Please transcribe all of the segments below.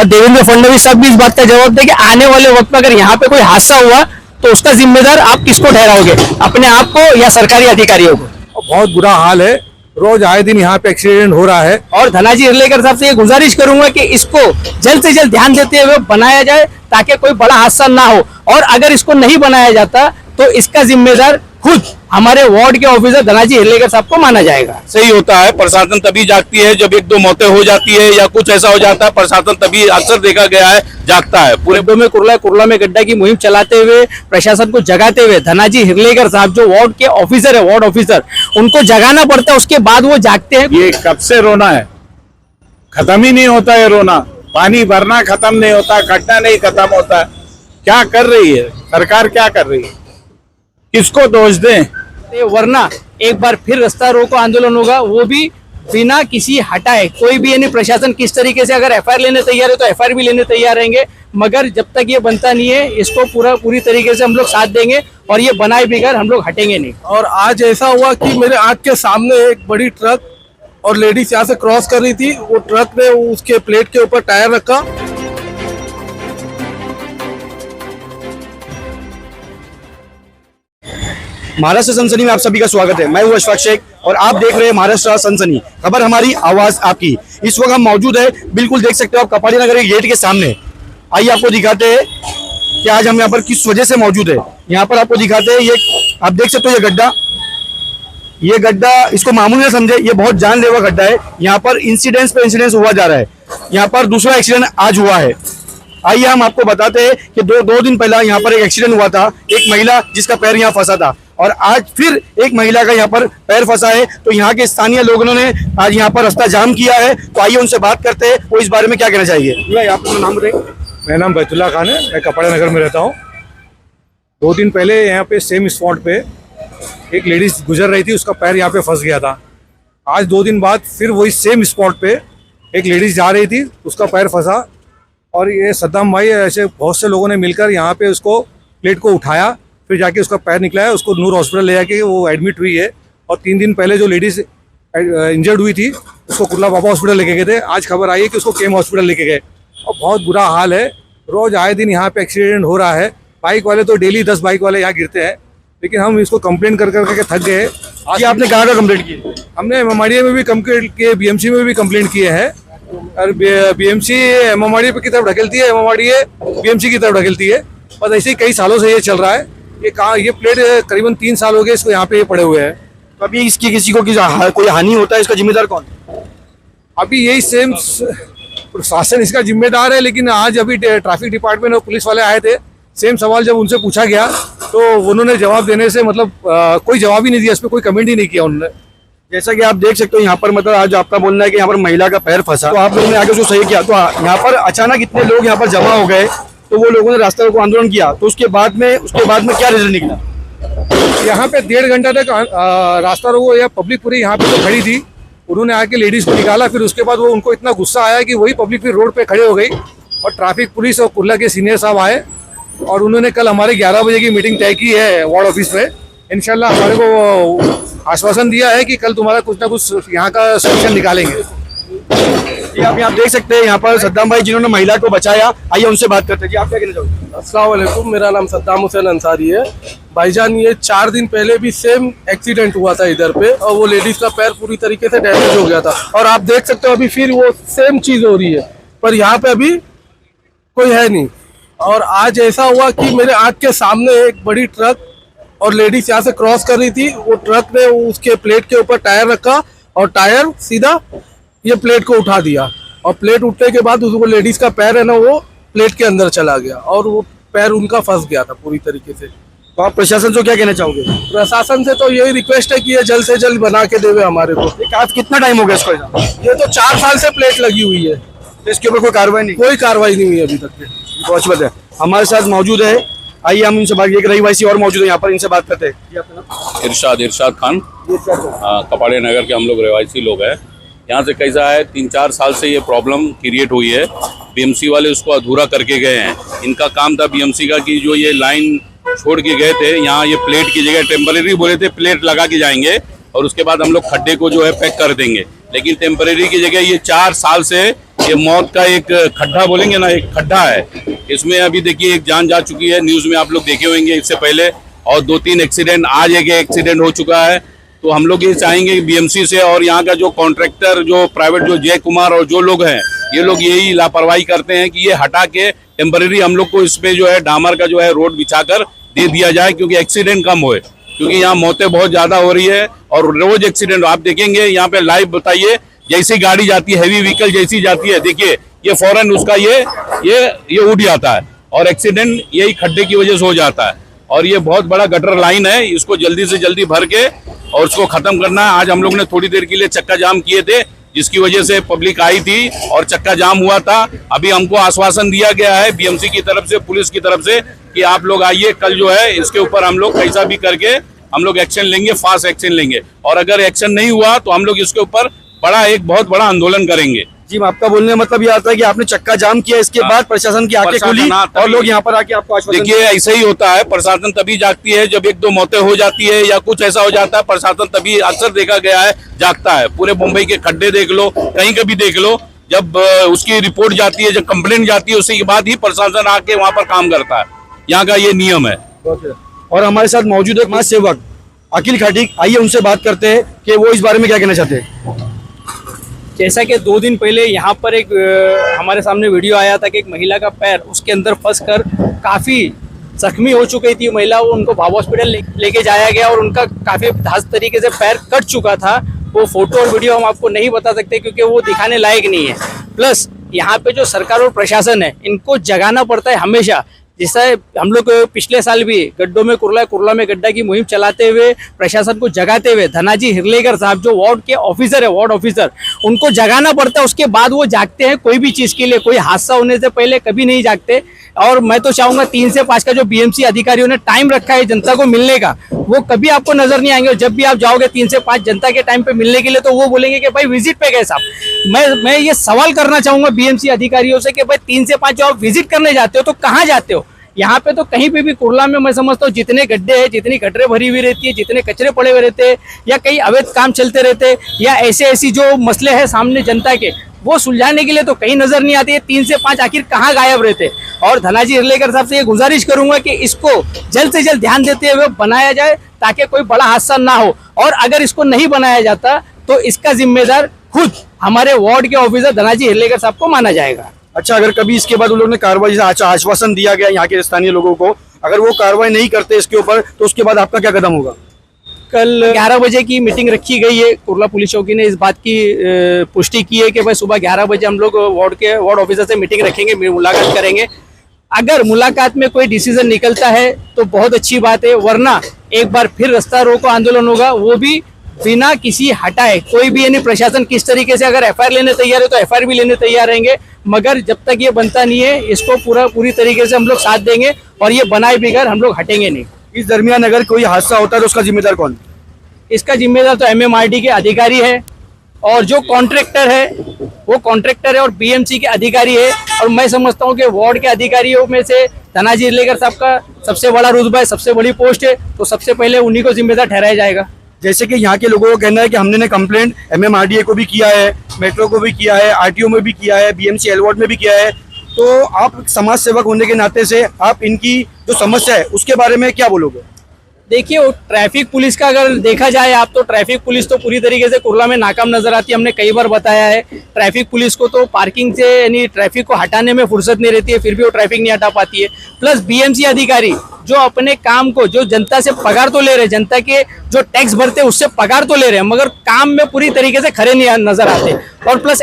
देवेंद्र फडणवीस साहब भी इस बात का जवाब दें कि आने वाले वक्त में अगर यहाँ पे कोई हादसा हुआ तो उसका जिम्मेदार आप किसको ठहराओगे, अपने आप को या सरकारी अधिकारियों को? बहुत बुरा हाल है, रोज आए दिन यहाँ पे एक्सीडेंट हो रहा है। और धनाजी हिरलेकर साहब से ये गुजारिश करूंगा कि इसको जल्द से जल्द ध्यान देते हुए बनाया जाए ताकि कोई बड़ा हादसा ना हो, और अगर इसको नहीं बनाया जाता तो इसका जिम्मेदार खुद हमारे वार्ड के ऑफिसर धनाजी हिरलेकर साहब को माना जाएगा। सही होता है, प्रशासन तभी जागती है जब एक दो मौतें हो जाती है या कुछ ऐसा हो जाता है, प्रशासन तभी अक्सर देखा गया है जागता है। पूरे में कुर्ला में गड्ढा की मुहिम चलाते हुए प्रशासन को जगाते हुए धनाजी हिरलेकर साहब जो वार्ड के ऑफिसर है, वार्ड ऑफिसर, उनको जगाना पड़ता है, उसके बाद वो जागते हैं। ये कब से रोना है, खत्म ही नहीं होता है रोना, पानी भरना खत्म नहीं होता, गड्ढा नहीं खत्म होता। क्या कर रही है सरकार, क्या कर रही है, किसको दोष दें? वरना एक बार फिर रास्ता रोको आंदोलन होगा, वो भी बिना किसी हटाए। कोई भी यानी प्रशासन किस तरीके से अगर एफआईआर लेने तैयार है तो एफआईआर भी लेने तैयार रहेंगे, मगर जब तक ये बनता नहीं है इसको पूरी तरीके से हम लोग साथ देंगे और ये बनाए बिगैर हम लोग हटेंगे नहीं। और आज ऐसा हुआ कि मेरे आंख के सामने एक बड़ी ट्रक और लेडीज यहाँ से क्रॉस कर रही थी, वो ट्रक ने उसके प्लेट के ऊपर टायर रखा। महाराष्ट्र सनसनी में आप सभी का स्वागत है। मैं हूं अशफाक शेख और आप देख रहे हैं महाराष्ट्र सनसनी, खबर हमारी आवाज आपकी। इस वक्त हम मौजूद है, बिल्कुल देख सकते हो आप, कपाड़ी नगर के गेट के सामने। आइए आपको दिखाते हैं कि आज हम यहाँ पर किस वजह से मौजूद है। यहाँ पर आपको दिखाते हैं, ये आप देख सकते हो ये गड्ढा इसको मामूली ना समझे, ये बहुत जानलेवा गड्ढा है। यहाँ पर इंसिडेंस पे इंसिडेंस हुआ जा रहा है। यहाँ पर दूसरा एक्सीडेंट आज हुआ है। आइए हम आपको बताते हैं कि दो दिन पहला यहाँ पर एक एक्सीडेंट हुआ था, एक महिला जिसका पैर यहाँ फंसा था, और आज फिर एक महिला का यहाँ पर पैर फंसा है। तो यहाँ के स्थानीय लोगों ने आज यहाँ पर रास्ता जाम किया है। तो आइए उनसे बात करते हैं, वो इस बारे में क्या कहना चाहिए। आप अपना नाम बताइए। मेरा नाम बैतुल्ला खान है, मैं कपड़ा नगर में रहता हूँ। 2 दिन पहले यहाँ पे सेम स्पॉट पे एक लेडीज गुजर रही थी, उसका पैर यहाँ पे फंस गया था। आज 2 दिन बाद फिर वही सेम स्पॉट पे एक लेडीज जा रही थी, उसका पैर फंसा, और ये सद्दाम भाई ऐसे बहुत से लोगों ने मिलकर यहाँ पे उसको प्लेट को उठाया, फिर जाके उसका पैर निकला है, उसको नूर हॉस्पिटल ले जाके वो एडमिट हुई है। और 3 दिन पहले जो लेडीज इंजर्ड हुई थी उसको कुर्ला बाबा हॉस्पिटल लेके गए थे। आज खबर आई है कि उसको केम हॉस्पिटल लेके गए, और बहुत बुरा हाल है। रोज आए दिन यहाँ पे एक्सीडेंट हो रहा है। बाइक वाले तो डेली 10 बाइक वाले यहाँ गिरते हैं, लेकिन हम इसको कंप्लेंट कर करके थक गए। आज आपने कहाँ का कंप्लेंट की? हमने एमएमआरडीए में भी कंप्लेंट किए, बीएमसी में भी कंप्लेंट किए हैं। और बीएमसी एमएमआरडीए की तरफ ढकेलती है, एमएमआरडीए बीएमसी की तरफ ढकेलती है। बस ऐसे ही कई सालों से ये चल रहा है। ये प्लेट करीबन 3 साल हो गए इसको यहाँ पे पड़े हुए हैं। तो अभी इसकी किसी को कोई हानि होता है, इसका जिम्मेदार कौन? अभी यही सेम प्रशासन इसका जिम्मेदार है, लेकिन आज अभी ट्रैफिक डिपार्टमेंट और पुलिस वाले आए थे। सेम सवाल जब उनसे पूछा गया तो उन्होंने जवाब देने से मतलब कोई जवाब ही नहीं दिया, इस पर कोई कमेंट ही नहीं किया उन्होंने। जैसा कि आप देख सकते हो यहाँ पर, मतलब आज आपका बोलना है कि यहाँ पर महिला का पैर फंसा, तो आप लोगों ने आगे उसको सही किया। तो यहाँ पर अचानक इतने लोग यहाँ पर जमा हो गए, तो वो लोगों ने रास्ता रोको आंदोलन किया, तो उसके बाद में क्या रिजल्ट निकला? यहाँ पे 1.5 घंटा तक रास्ता रोको या पब्लिक पूरी यहाँ पे तो खड़ी थी। उन्होंने आके लेडीज को निकाला, फिर उसके बाद वो उनको इतना गुस्सा आया कि वही पब्लिक फिर रोड पे खड़े हो गई, और ट्रैफिक पुलिस और कुर्ला के सीनियर साहब आए, और उन्होंने कल हमारे 11 बजे की मीटिंग तय की है वार्ड ऑफिस में। इंशाल्लाह हमारे को आश्वासन दिया है कि कल तुम्हारा कुछ ना कुछ यहाँ का सोल्यूशन निकालेंगे। आप यहाँ देख सकते हैं, यहाँ पर सद्दाम भाई जिन्होंने महिला को बचाया, आइए उनसे बात करते हैं। जी आप क्या कहना चाहोगे? अस्सलाम वालेकुम, मेरा नाम सद्दाम हुसैन अंसारी है। भाईजान, ये 4 दिन पहले भी सेम एक्सीडेंट हुआ था इधर पे, और वो लेडीज का पैर पूरी तरीके से डैमेज हो गया था, और आप देख सकते हो अभी फिर वो सेम चीज हो रही है, पर यहाँ पे अभी कोई है नहीं। और आज ऐसा हुआ कि मेरे आंख के सामने एक बड़ी ट्रक और लेडीज यहाँ से क्रॉस कर रही थी, वो ट्रक ने उसके प्लेट के ऊपर टायर रखा, और टायर सीधा ये प्लेट को उठा दिया, और प्लेट उठने के बाद उसको लेडीज का पैर है ना वो प्लेट के अंदर चला गया, और वो पैर उनका फंस गया था पूरी तरीके से। तो आप प्रशासन से क्या कहना चाहोगे? प्रशासन से तो यही रिक्वेस्ट है कि ये जल्द से जल्द बना के देवे हमारे को। आज कितना टाइम हो गया इसको? ये तो 4 साल से प्लेट लगी हुई है, तो इसके ऊपर कोई कार्रवाई नहीं? कोई कार्रवाई नहीं हुई अभी तक। बहुत बात है। हमारे साथ मौजूद है, आइए हम इनसे बात, एक रहीवासी और मौजूद है यहाँ पर, इनसे बात करते हैं। इरशाद खान, कपाड़े नगर के हम लोग रहवासी लोग हैं। यहाँ से कैसा है, 3-4 साल से ये प्रॉब्लम क्रिएट हुई है। बीएमसी वाले उसको अधूरा करके गए हैं। इनका काम था बीएमसी का कि जो ये लाइन छोड़ के गए थे, यहाँ ये प्लेट की जगह टेम्परेरी बोले थे प्लेट लगा के जाएंगे, और उसके बाद हम लोग खड्डे को जो है पैक कर देंगे। लेकिन टेम्परेरी की जगह ये 4 साल से ये मौत का एक खड्डा बोलेंगे ना, एक खड्डा है। इसमें अभी देखिए एक जान जा चुकी है, न्यूज में आप लोग देखे होंगे इससे पहले, और 2-3 एक्सीडेंट, आज एक एक्सीडेंट हो चुका है। तो हम लोग ये चाहेंगे कि बीएमसी से और यहाँ का जो कॉन्ट्रैक्टर, जो प्राइवेट, जो जय कुमार और जो लोग हैं, ये लोग यही लापरवाही करते हैं कि ये हटा के टेम्परेरी हम लोग को इस पे जो है डामर का जो है रोड बिछाकर दे दिया जाए, क्योंकि एक्सीडेंट कम होए, क्योंकि यहाँ मौतें बहुत ज्यादा हो रही है और रोज एक्सीडेंट आप देखेंगे यहाँ पे लाइव। बताइए, जैसी गाड़ी जाती है, हैवी व्हीकल जैसी जाती है, देखिए ये फौरन उसका ये उड़ जाता है और एक्सीडेंट यही खड्डे की वजह से हो जाता है। और ये बहुत बड़ा गटर लाइन है, इसको जल्दी से जल्दी भर के और इसको खत्म करना है। आज हम लोग ने थोड़ी देर के लिए चक्का जाम किए थे, जिसकी वजह से पब्लिक आई थी और चक्का जाम हुआ था। अभी हमको आश्वासन दिया गया है बीएमसी की तरफ से, पुलिस की तरफ से, कि आप लोग आइए, कल जो है इसके ऊपर हम लोग कैसा भी करके हम लोग एक्शन लेंगे, फास्ट एक्शन लेंगे। और अगर एक्शन नहीं हुआ तो हम लोग इसके ऊपर बहुत बड़ा आंदोलन करेंगे। जी, आपका बोलने का मतलब ये आता है कि आपने चक्का जाम किया, इसके बाद प्रशासन की आंखें खुली और लोग यहाँ पर आके आपको आश्वासन। देखिए, ऐसा ही होता है, प्रशासन तभी जागती है जब 1-2 मौतें हो जाती है या कुछ ऐसा हो जाता है, प्रशासन तभी अक्सर देखा गया है जागता है। पूरे मुंबई के खड्डे देख लो, कहीं का भी देख लो, जब उसकी रिपोर्ट जाती है, जब कंप्लेंट जाती है, उसके बाद ही प्रशासन आके वहाँ पर काम करता है। यहाँ का ये नियम है। और हमारे साथ मौजूद है समाज सेवक अखिल खटीक, आइए उनसे बात करते हैं कि वो इस बारे में क्या कहना चाहते हैं। जैसा कि 2 दिन पहले यहाँ पर एक हमारे सामने वीडियो आया था कि एक महिला का पैर उसके अंदर फंसकर काफ़ी जख्मी हो चुकी थी महिला, वो उनको भाव हॉस्पिटल लेके जाया गया और उनका काफ़ी धांस तरीके से पैर कट चुका था। वो फोटो और वीडियो हम आपको नहीं बता सकते क्योंकि वो दिखाने लायक नहीं है। प्लस यहाँ पे जो सरकार और प्रशासन है, इनको जगाना पड़ता है हमेशा। जैसा हम लोग पिछले साल भी गड्ढों में कुर्ला में गड्ढा की मुहिम चलाते हुए प्रशासन को जगाते हुए धनाजी हिरलेकर साहब जो वार्ड के ऑफिसर है, वार्ड ऑफिसर, उनको जगाना पड़ता है, उसके बाद वो जागते हैं। कोई भी चीज़ के लिए, कोई हादसा होने से पहले कभी नहीं जागते। और मैं तो चाहूँगा 3 से 5 का जो बीएमसी अधिकारियों ने टाइम रखा है जनता को मिलने का, वो कभी आपको नजर नहीं आएंगे। जब भी आप जाओगे 3 से 5 जनता के टाइम पे मिलने के लिए, तो वो बोलेंगे कि भाई विजिट पे गए साहब। मैं ये सवाल करना चाहूंगा बीएमसी अधिकारियों से कि भाई 3 से 5 जो आप विजिट करने जाते हो तो कहाँ जाते हो? यहाँ पे तो कहीं पे भी कुर्ला में मैं समझता हूँ जितने गड्ढे हैं, जितनी गटरें भरी हुई रहती है, जितने कचरे पड़े हुए रहते हैं, या कई अवैध काम चलते रहते हैं, या ऐसी जो मसले हैं सामने जनता के, वो सुलझाने के लिए तो कहीं नजर नहीं आती है। 3 से 5 आखिर कहाँ गायब रहते। और धनाजी हिरलेकर साहब से ये गुजारिश करूंगा कि इसको जल्द से जल्द ध्यान देते हुए बनाया जाए ताकि कोई बड़ा हादसा ना हो। और अगर इसको नहीं बनाया जाता तो इसका जिम्मेदार खुद हमारे वार्ड के ऑफिसर धनाजी हिरलेकर साहब को माना जाएगा। अच्छा, अगर कभी इसके बाद उन लोगों ने कार्रवाई, आश्वासन दिया गया यहाँ के स्थानीय लोगों को, अगर वो कार्रवाई नहीं करते इसके ऊपर, तो उसके बाद आपका क्या कदम होगा? कल 11 बजे की मीटिंग रखी गई है। कुर्ला पुलिस चौकी ने इस बात की पुष्टि की है कि भाई सुबह 11 बजे हम लोग वार्ड ऑफिसर से मीटिंग रखेंगे, मुलाकात करेंगे। अगर मुलाकात में कोई डिसीजन निकलता है तो बहुत अच्छी बात है, वरना एक बार फिर रास्ता रोको आंदोलन होगा, वो भी बिना किसी हटाए। कोई भी यानी प्रशासन किस तरीके से अगर एफआईआर लेने तैयार है तो एफआईआर भी लेने तैयार रहेंगे, मगर जब तक ये बनता नहीं है इसको पूरी तरीके से हम लोग साथ देंगे और ये बनाए बिगैर हम लोग हटेंगे नहीं। इस दरमियान अगर कोई हादसा होता है तो उसका जिम्मेदार कौन? इसका जिम्मेदार तो एमएमआरडी के अधिकारी है, और जो कॉन्ट्रैक्टर है वो कॉन्ट्रैक्टर है और बीएमसी के अधिकारी है। और मैं समझता हूँ कि वार्ड के अधिकारियों में से धनाजी हिरलेकर साहब का सबसे बड़ा रुतबा है, सबसे बड़ी पोस्ट है, तो सबसे पहले उन्हीं को जिम्मेदार ठहराया जाएगा। जैसे कि यहाँ के लोगों को कहना है कि हमने कंप्लेंट एमएमआरडीए को भी किया है, मेट्रो को भी किया है, आरटीओ में भी किया है, बीएमसी एलवार्ड में भी किया है, तो आप समाज सेवक होने के नाते से आप इनकी जो समस्या है उसके बारे में क्या बोलोगे? देखिए, वो ट्रैफिक पुलिस का अगर देखा जाए आप, तो ट्रैफिक पुलिस तो पूरी तरीके से कुर्ला में नाकाम नजर आती है। हमने कई बार बताया है, ट्रैफिक पुलिस को तो पार्किंग से यानी ट्रैफिक को हटाने में फुर्सत नहीं रहती है, फिर भी वो ट्रैफिक नहीं हटा पाती है। प्लस बीएमसी अधिकारी जो अपने काम को, जो जनता से पगार तो ले रहे, जनता के जो टैक्स भरते हैं उससे पगार तो ले रहे हैं, मगर काम में पूरी तरीके से खरे नहीं नजर आते। और प्लस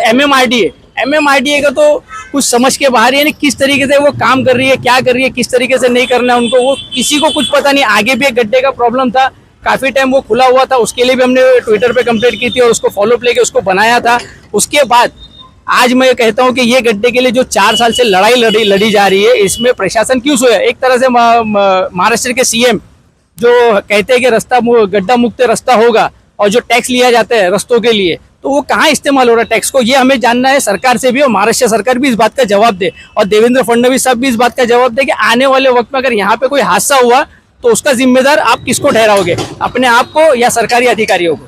एमएमआरडीए का तो कुछ समझ के बाहर, यानी किस तरीके से वो काम कर रही है, क्या कर रही है, किस तरीके से नहीं करना है उनको, वो किसी को कुछ पता नहीं। आगे भी एक गड्ढे का प्रॉब्लम था, काफी टाइम वो खुला हुआ था, उसके लिए भी हमने ट्विटर पे कंप्लेंट की थी और उसको फॉलोअप लेके उसको बनाया था। उसके बाद आज मैं कहता हूं कि ये गड्ढे के लिए जो 4 साल से लड़ाई लड़ी जा रही है, इसमें प्रशासन क्यों सोया? एक तरह से महाराष्ट्र के सीएम जो कहते हैं कि रास्ता गड्ढा मुक्त रास्ता होगा, और जो टैक्स लिया जाता है रास्तों के लिए, तो वो कहाँ इस्तेमाल हो रहा है टैक्स को, ये हमें जानना है सरकार से भी, और महाराष्ट्र सरकार भी इस बात का जवाब दे, और देवेंद्र फडणवीस साहब भी इस बात का जवाब दे कि आने वाले वक्त में अगर यहाँ पे कोई हादसा हुआ तो उसका जिम्मेदार आप किसको ठहराओगे, अपने आप को या सरकारी अधिकारियों को?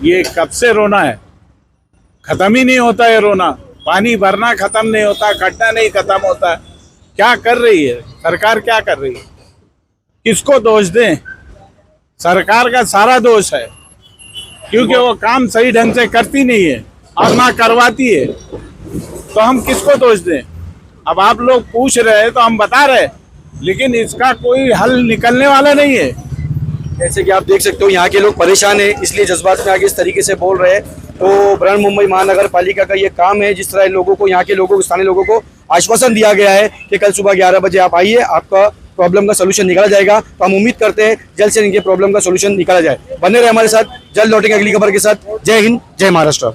ये कब से रोना है, खत्म ही नहीं होता है रोना, पानी भरना खत्म नहीं होता, कटना नहीं खत्म होता। क्या कर रही है सरकार, क्या कर रही है? किसको दोष दें? सरकार का सारा दोष है, क्योंकि वो काम सही ढंग से करती नहीं है और ना करवाती है, तो हम किसको दोष दें? अब आप लोग पूछ रहे हैं तो हम बता रहे हैं, लेकिन इसका कोई हल निकलने वाला नहीं है। जैसे कि आप देख सकते हो यहाँ के लोग परेशान हैं, इसलिए जज्बात में आगे इस तरीके से बोल रहे हैं। तो बृहन्मुंबई महानगर पालिका का ये काम है, जिस तरह लोगों को, यहाँ के लोगों को, स्थानीय लोगों को आश्वासन दिया गया है कि कल सुबह 11 बजे आप आइए, आपका प्रॉब्लम का सोल्यूशन निकाला जाएगा। तो हम उम्मीद करते हैं जल्द से इनके प्रॉब्लम का सोल्यूशन निकाला जाए। बने रहे हमारे साथ, जल्द लौटेंगे अगली खबर के साथ। जय हिंद, जय महाराष्ट्र।